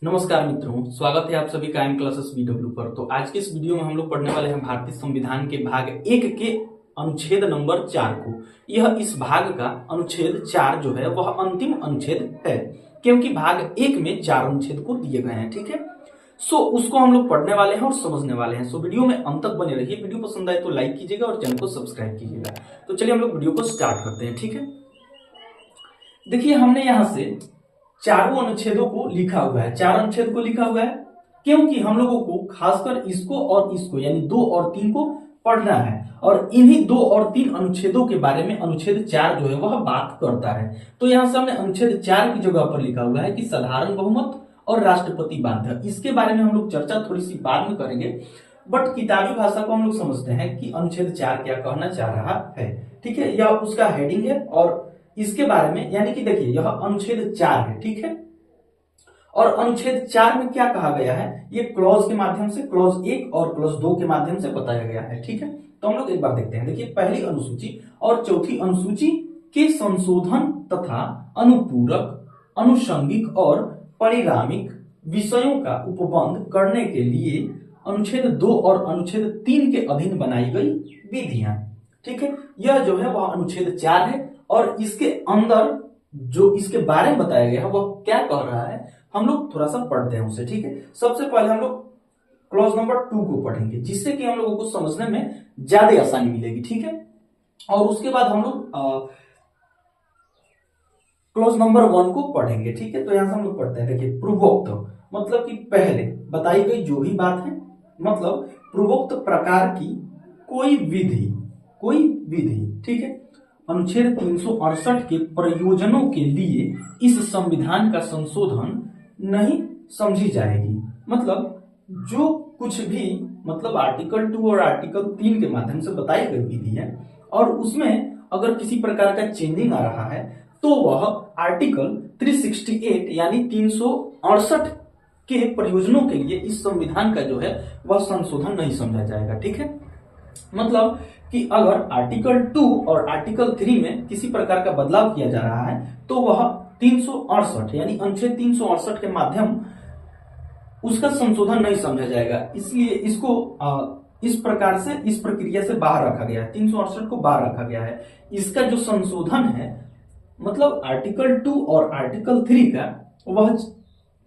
नमस्कार मित्रों, स्वागत है आप सभी का एम क्लासेस BW पर। तो आज के इस वीडियो में हम लोग पढ़ने वाले हैं भारतीय संविधान के भाग 1 के अनुच्छेद नंबर 4 को। यह इस भाग का अनुच्छेद 4 जो है वह अंतिम अनुच्छेद है, क्योंकि भाग 1 में 4 अनुच्छेद को दिए गए हैं। ठीक है, उसको हम लोग पढ़ने वाले हैं और समझने वाले हैं। वीडियो में अंत तक बने रहिए। वीडियो पसंद आए तो लाइक कीजिएगा और चैनल को सब्सक्राइब कीजिएगा। तो चलिए हम लोग वीडियो को स्टार्ट करते हैं। ठीक है, देखिए हमने यहाँ से चारों अनुच्छेदों को लिखा हुआ है। 4 अनुच्छेद को लिखा हुआ है क्योंकि हम लोगों को खासकर इसको और इसको यानी 2 और 3 को पढ़ना है, और इन्हीं 2 और 3 अनुच्छेदों के बारे में अनुच्छेद 4 जो है वह बात करता है। तो यहां से हमने अनुच्छेद 4 की जगह पर लिखा हुआ है कि साधारण बहुमत और राष्ट्रपति बाध्य। इसके बारे में हम लोग चर्चा थोड़ी सी बाद में करेंगे, बट किताबी भाषा को हम लोग समझते हैं कि अनुच्छेद 4 क्या कहना चाह रहा है। ठीक है, यह उसका हेडिंग है और इसके बारे में यानी कि देखिए यह अनुच्छेद 4 है। ठीक है, और अनुच्छेद 4 में क्या कहा गया है ये क्लॉज के माध्यम से, क्लॉज 1 और क्लॉज 2 के माध्यम से बताया गया है। ठीक है, तो हम लोग एक बार देखते हैं। देखिए पहली अनुसूची और चौथी अनुसूची के संशोधन तथा अनुपूरक, अनुषंगिक और परिणामिक विषयों का उपबंध करने के लिए अनुच्छेद 2 और अनुच्छेद 3 के अधीन बनाई गई विधियां। ठीक है, यह जो है वह अनुच्छेद 4 है और इसके अंदर जो इसके बारे में बताया गया है वह क्या कह रहा है हम लोग थोड़ा सा पढ़ते हैं उसे। ठीक है, सबसे पहले हम लोग क्लॉज नंबर 2 को पढ़ेंगे, जिससे कि हम लोगों को समझने में ज्यादा आसानी मिलेगी। ठीक है, और उसके बाद हम लोग क्लॉज नंबर 1 को पढ़ेंगे। ठीक है, तो यहां से हम लोग पढ़ते हैं। देखिए पूर्वोक्त मतलब कि पहले बताई गई जो भी बात है, मतलब पूर्वोक्त प्रकार की कोई विधि। ठीक है, अनुच्छेद 368 के प्रयोजनों के लिए इस संविधान का संशोधन नहीं समझी जाएगी। मतलब जो कुछ भी मतलब आर्टिकल 2 और आर्टिकल 3 के माध्यम से बताई गई विधि है और उसमें अगर किसी प्रकार का चेंजिंग आ रहा है तो वह आर्टिकल 368 यानी 368 के प्रयोजनों के लिए इस संविधान का जो है वह संशोधन नहीं समझा जाएगा। ठीक है, मतलब कि अगर आर्टिकल 2 और आर्टिकल 3 में किसी प्रकार का बदलाव किया जा रहा है तो वह 368 यानी अनुच्छेद 368 के माध्यम उसका संशोधन नहीं समझा जाएगा। इसलिए इसको इस प्रकार से इस प्रक्रिया से बाहर रखा गया है, 368 को बाहर रखा गया है। इसका जो संशोधन है मतलब आर्टिकल 2 और आर्टिकल 3 का वह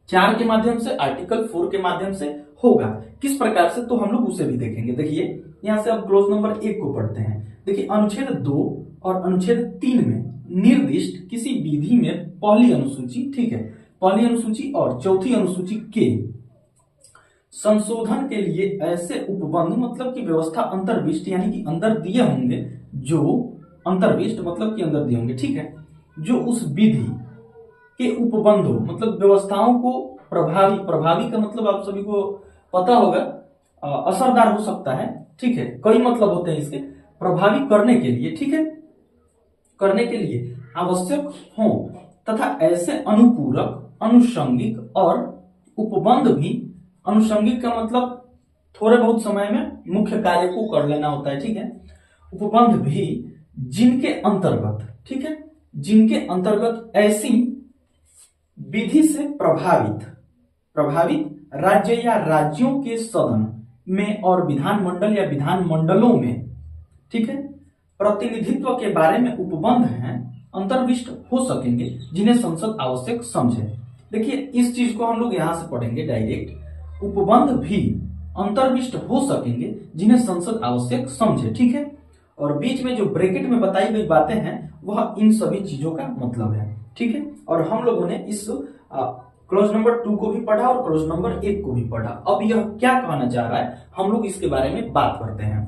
4 के माध्यम से, आर्टिकल 4 के माध्यम से होगा। किस प्रकार से तो हम लोग उसे भी देखेंगे। देखिए यहां से अब क्लॉज नंबर 1 को पढ़ते हैं। देखिए अनुच्छेद 2 और अनुच्छेद 3 में निर्दिष्ट किसी विधि में पहली अनुसूची, ठीक है, पहली अनुसूची और चौथी अनुसूची के संशोधन के लिए ऐसे उपबंध मतलब कि व्यवस्था अंतर्विष्ट यानी कि अंदर दिए होंगे, जो अंतर्विष्ट मतलब कि अंदर दिए होंगे। ठीक है, जो उस विधि के उपबंधों मतलब व्यवस्थाओं को प्रभावी का मतलब आप सभी को पता होगा, असरदार हो सकता है। ठीक है, कई मतलब होते हैं इसके, प्रभावी करने के लिए, ठीक है, करने के लिए आवश्यक हो तथा ऐसे अनुपूरक, अनुषंगिक और उपबंध भी, अनुषंगिक का मतलब थोड़े बहुत समय में मुख्य कार्य को कर लेना होता है। ठीक है, उपबंध भी जिनके अंतर्गत, ठीक है, जिनके अंतर्गत ऐसी विधि से प्रभावित राज्य या राज्यों के सदन में और विधानमंडल या विधानमंडलों में, ठीक है, प्रतिनिधित्व के बारे में उपबंध हैं अंतर्विष्ट हो सकेंगे, जिन्हें संसद आवश्यक समझे। देखिए इस चीज को हम लोग यहां से पढ़ेंगे डायरेक्ट, उपबंध भी अंतर्विष्ट हो सकेंगे जिन्हें संसद आवश्यक समझे। ठीक है, और बीच में जो ब्रैकेट में बताई गई बातें हैं वह इन सभी चीजों का मतलब है। ठीक है, और हम लोगों ने इस क्लॉज नंबर 2 को भी पढ़ा और क्लॉज नंबर 1 को भी पढ़ा। अब यह क्या कहना चाह रहा है हम लोग इसके बारे में बात करते हैं।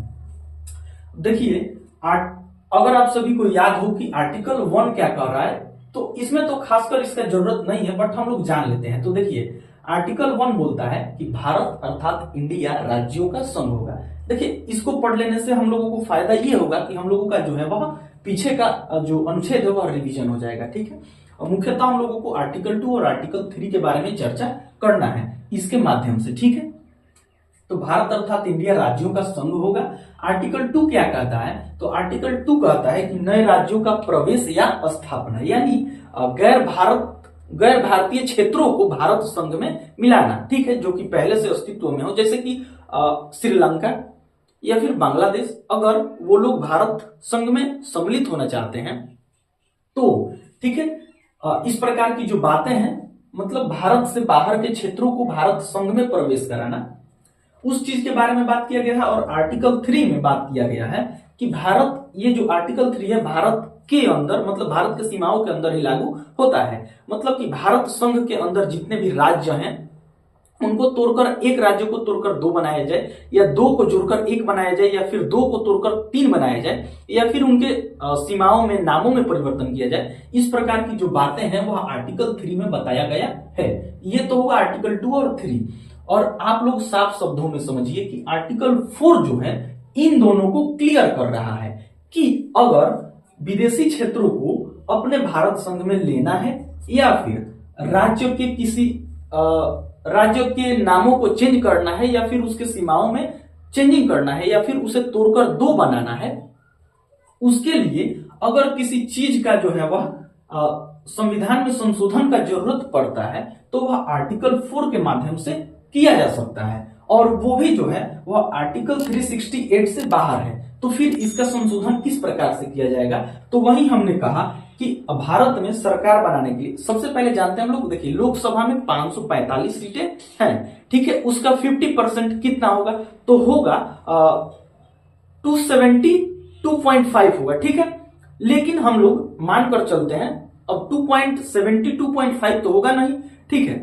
देखिए अगर आप सभी को याद हो कि आर्टिकल 1 क्या कह रहा है, तो इसमें तो खासकर इसका जरूरत नहीं है, बट हम लोग जान लेते हैं। तो देखिए आर्टिकल 1 बोलता है कि भारत अर्थात इंडिया राज्यों का संघ होगा। देखिए इसको पढ़ लेने से हम लोगों को फायदा ये होगा कि हम लोगों का जो है वह पीछे का जो अनुच्छेद है वह रिवीजन हो जाएगा। ठीक है, और मुख्यतः हम लोगों को आर्टिकल 2 और आर्टिकल 3 के बारे में चर्चा करना है इसके माध्यम से। ठीक है, तो भारत अर्थात इंडिया राज्यों का संघ होगा। आर्टिकल 2 क्या कहता है, तो आर्टिकल 2 कहता है कि नए राज्यों का प्रवेश या स्थापना, यानी गैर भारत गैर भारतीय क्षेत्रों को भारत संघ में मिलाना, ठीक है, जो कि पहले से अस्तित्व में हो, जैसे कि श्रीलंका या फिर बांग्लादेश, अगर वो लोग भारत संघ में सम्मिलित होना चाहते हैं तो ठीक है। इस प्रकार की जो बातें हैं, मतलब भारत से बाहर के क्षेत्रों को भारत संघ में प्रवेश कराना, उस चीज के बारे में बात किया गया है। और आर्टिकल 3 में बात किया गया है कि भारत, ये जो आर्टिकल 3 है भारत के अंदर, मतलब भारत के सीमाओं के अंदर ही लागू होता है। मतलब कि भारत संघ के अंदर जितने भी राज्य हैं उनको तोड़कर, एक राज्य को तोड़कर दो बनाया जाए, या दो को जोड़कर एक बनाया जाए, या फिर दो को तोड़कर तीन बनाया जाए, या फिर उनके सीमाओं में नामों में परिवर्तन किया जाए। इस प्रकार की जो बातें हैं वह आर्टिकल 3 में बताया गया है। ये तो हुआ आर्टिकल 2 और 3। और आप लोग साफ शब्दों में समझिए कि आर्टिकल 4 जो है इन दोनों को क्लियर कर रहा है कि अगर विदेशी क्षेत्रों को अपने भारत संघ में लेना है, या फिर राज्य के किसी राज्य के नामों को चेंज करना है, या फिर उसके सीमाओं में चेंजिंग करना है, या फिर उसे तोड़कर दो बनाना है, उसके लिए अगर किसी चीज का जो है वह संविधान में संशोधन का जरूरत पड़ता है तो वह आर्टिकल 4 के माध्यम से किया जा सकता है। और वो भी जो है वह आर्टिकल 368 से बाहर है। तो फिर इसका संशोधन किस प्रकार से किया जाएगा? तो वही हमने कहा कि भारत में सरकार बनाने के लिए सबसे पहले जानते हैं हम लोग, देखिए लोकसभा में 545 सीटें हैं, ठीक है, उसका 50% कितना होगा? तो होगा 272.5 होगा, ठीक है। लेकिन हम लोग मानकर चलते हैं, अब 2.72.5 तो होगा नहीं, ठीक है,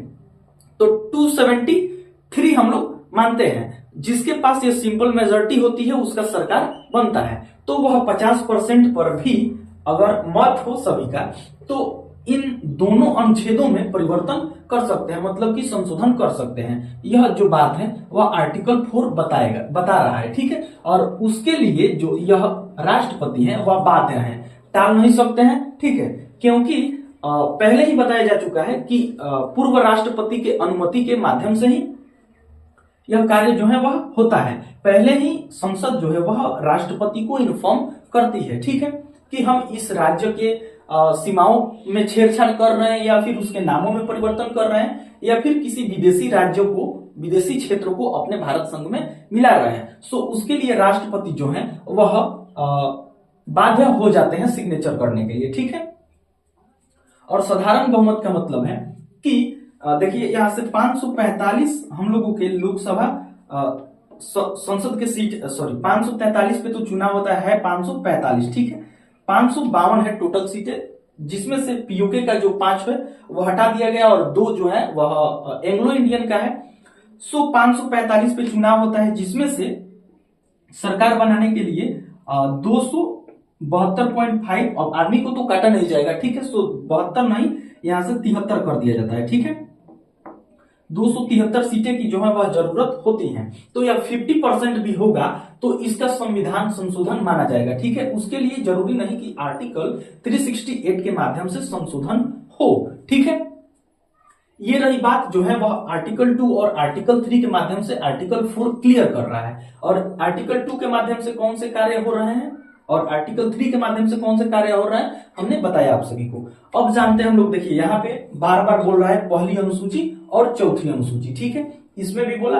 तो 273 हम लोग मानते हैं। जिसके पास ये सिंपल मेजॉरिटी होती है उसका सरकार बनता है। तो वह 50% पर भी अगर मत हो सभी का तो इन दोनों अनुच्छेदों में परिवर्तन कर सकते हैं, मतलब कि संशोधन कर सकते हैं। यह जो बात है वह आर्टिकल 4 बता रहा है, ठीक है। और उसके लिए जो यह राष्ट्रपति है वह बाध्य है, टाल नहीं सकते हैं, ठीक है, क्योंकि पहले ही बताया जा चुका है कि पूर्व राष्ट्रपति के अनुमति के माध्यम से ही यह कार्य जो है वह होता है। पहले ही संसद जो है वह राष्ट्रपति को इन्फॉर्म करती है, ठीक है, कि हम इस राज्य के सीमाओं में छेड़छाड़ कर रहे हैं, या फिर उसके नामों में परिवर्तन कर रहे हैं, या फिर किसी विदेशी राज्य को, विदेशी क्षेत्र को अपने भारत संघ में मिला रहे हैं। सो उसके लिए राष्ट्रपति जो है वह बाध्य हो जाते हैं सिग्नेचर करने के लिए, ठीक है। और साधारण बहुमत का मतलब है कि देखिए यहां से 545 हम लोगों के लोकसभा संसद के सीट, 543 पे तो चुनाव होता है, 545, ठीक है, 552 है टोटल सीटें, जिसमें से पीओके का जो 5 है वह हटा दिया गया और 2 जो है वह एंग्लो इंडियन का है। सो 545 पे चुनाव होता है, जिसमें से सरकार बनाने के लिए 272.5, अब आदमी को तो काटा नहीं जाएगा, ठीक है, सो 72 नहीं, यहां से 73 कर दिया जाता है, ठीक है। 273 सीटें की जो है वह जरूरत होती है। तो यह 50% भी होगा तो इसका संविधान संशोधन माना जाएगा, ठीक है। उसके लिए जरूरी नहीं कि आर्टिकल 368 के माध्यम से संशोधन हो, ठीक है। ये रही बात जो है वह आर्टिकल 2 और आर्टिकल 3 के माध्यम से आर्टिकल 4 क्लियर कर रहा है। और आर्टिकल 2 के माध्यम से कौन से कार्य हो रहे हैं और आर्टिकल 3 के माध्यम से कौन से कार्य हो रहा है हमने बताया आप सभी को। अब जानते हैं हम लोग, देखिए यहाँ पे बार बार बोल रहा है पहली अनुसूची और चौथी अनुसूची, ठीक है। इसमें भी बोला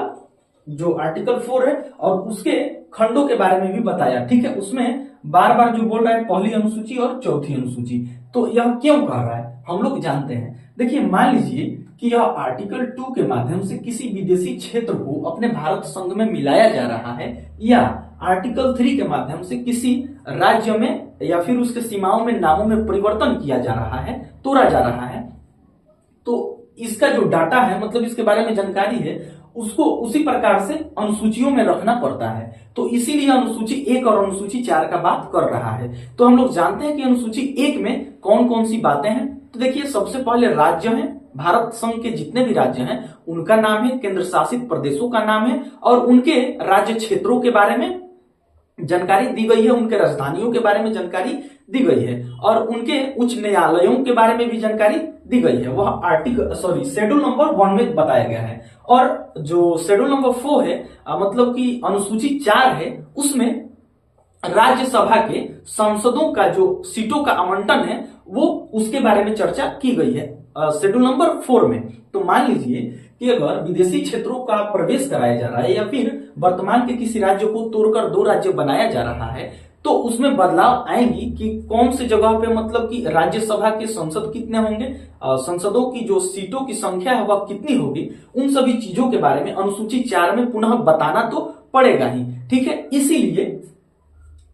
जो आर्टिकल 4 है और उसके खंडों के बारे में भी बताया, ठीक है। उसमें बार बार जो बोल रहा है पहली अनुसूची और चौथी अनुसूची, तो यह क्यों कह रहा है हम लोग जानते हैं। देखिए मान लीजिए कि यह आर्टिकल 2 के माध्यम से किसी विदेशी क्षेत्र को अपने भारत संघ में मिलाया जा रहा है, या आर्टिकल 3 के माध्यम से किसी राज्य में या फिर उसके सीमाओं में नामों में परिवर्तन किया जा रहा है, तोड़ा जा रहा है, तो इसका जो डाटा है, मतलब इसके बारे में जानकारी है, उसको उसी प्रकार से अनुसूचियों में रखना पड़ता है। तो इसीलिए अनुसूची 1 और अनुसूची 4 का बात कर रहा है। तो हम लोग जानते हैं कि अनुसूची 1 में कौन कौन सी बातें हैं। तो देखिए सबसे पहले राज्य है, भारत संघ के जितने भी राज्य हैं उनका नाम है, केंद्र शासित प्रदेशों का नाम है, और उनके राज्य क्षेत्रों के बारे में जानकारी दी गई है, उनके राजधानियों के बारे में जानकारी दी गई है, और उनके उच्च न्यायालयों के बारे में भी जानकारी दी गई है। वह शेड्यूल नंबर 1 में बताया गया है। और जो शेड्यूल नंबर 4 है, मतलब कि अनुसूची 4 है, उसमें राज्यसभा के सांसदों का जो सीटों का आवंटन है वो उसके बारे में चर्चा की गई है। शेड्यूल नंबर 4 में। तो मान लीजिए कि अगर विदेशी क्षेत्रों का प्रवेश कराया जा रहा है या फिर वर्तमान के किसी राज्य को तोड़कर 2 राज्य बनाया जा रहा है, तो उसमें बदलाव आएंगी कि कौन सी जगह पे मतलब कि राज्यसभा के संसद कितने होंगे, संसदों की जो सीटों की संख्या है वह कितनी होगी, उन सभी चीजों के बारे में अनुसूची 4 में पुनः बताना तो पड़ेगा ही। ठीक है, इसीलिए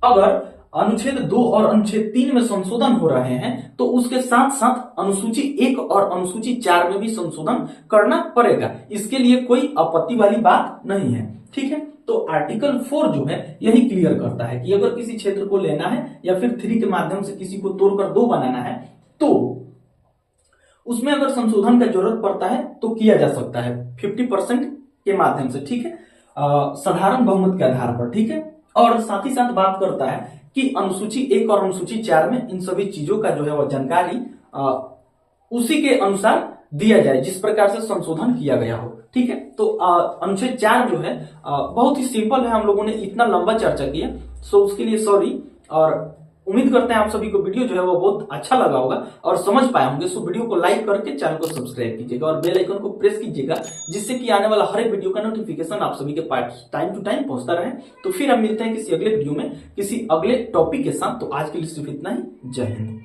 अगर अनुच्छेद 2 और अनुच्छेद 3 में संशोधन हो रहे हैं तो उसके साथ साथ अनुसूची 1 और अनुसूची 4 में भी संशोधन करना पड़ेगा। इसके लिए कोई आपत्ति वाली बात नहीं है। ठीक है, तो आर्टिकल 4 जो है यही क्लियर करता है कि अगर किसी क्षेत्र को लेना है या फिर 3 के माध्यम से किसी को तोड़कर 2 बनाना है तो उसमें अगर संशोधन का जरूरत पड़ता है तो किया जा सकता है 50% के माध्यम से। ठीक है, साधारण बहुमत के आधार पर। ठीक है, और साथ ही साथ बात करता है कि अनुसूची 1 और अनुसूची 4 में इन सभी चीजों का जो है वह जानकारी उसी के अनुसार दिया जाए जिस प्रकार से संशोधन किया गया हो। ठीक है, तो अनुच्छेद 4 जो है बहुत ही सिंपल है, हम लोगों ने इतना लंबा चर्चा किया, सो उसके लिए सॉरी। और उम्मीद करते हैं आप सभी को वीडियो जो है वो बहुत अच्छा लगा होगा और समझ पाए होंगे। सो वीडियो को लाइक करके चैनल को सब्सक्राइब कीजिएगा और बेल आइकन को प्रेस कीजिएगा जिससे कि आने वाला हर एक वीडियो का नोटिफिकेशन आप सभी के पास टाइम टू टाइम पहुंचता रहे। तो फिर हम मिलते हैं किसी अगले वीडियो में किसी अगले टॉपिक के साथ। तो आज के लिए सिर्फ इतना ही। जय हिंद।